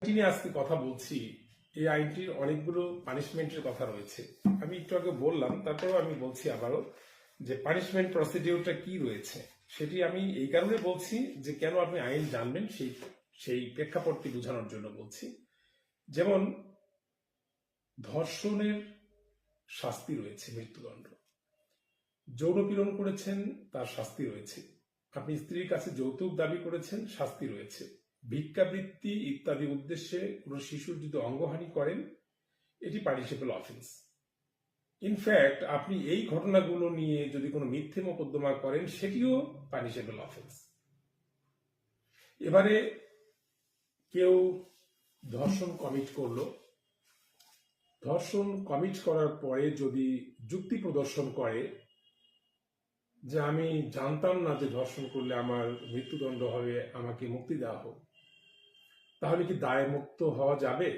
আইনটি নিয়ে আজকে কথা বলছি। এই আইনটির অনেকগুলো পানিশমেন্টের কথা রয়েছে। আমি একটু আগে বললাম, তারপরেও আমি বলছি আবারও যে পানিশমেন্ট প্রসিডিউরটা কি রয়েছে সেটি আমি এই কারণে বলছি যে কেন আপনি আইন জানবেন সেই সেই প্রেক্ষাপটটি বোঝানোর জন্য বলছি। যেমন ধর্ষণের শাস্তি রয়েছে মৃত্যুদণ্ড, যৌনপীড়ন করেছেন তার শাস্তি রয়েছে, আপনি স্ত্রীর কাছে যৌতুক দাবি করেছেন শাস্তি রয়েছে, ভিক্ষাবৃত্তি ইত্যাদি উদ্দেশ্যে কোনো শিশুর যদি অঙ্গহানি করেন এটি পানিশেবল অফেন্স। ইনফ্যাক্ট আপনি এই ঘটনাগুলো নিয়ে যদি কোনো মিথ্যে মোকদ্দমা করেন সেটিও পানিশেবল অফেন্স। এবারে কেউ ধর্ষণ কমিট করলো, ধর্ষণ কমিট করার পরে যদি যুক্তি প্রদর্শন করে যে আমি জানতাম না যে ধর্ষণ করলে আমার মৃত্যুদণ্ড হবে, আমাকে মুক্তি দেওয়া হোক, তাহলে কি দায় মুক্ত হওয়া যাবে?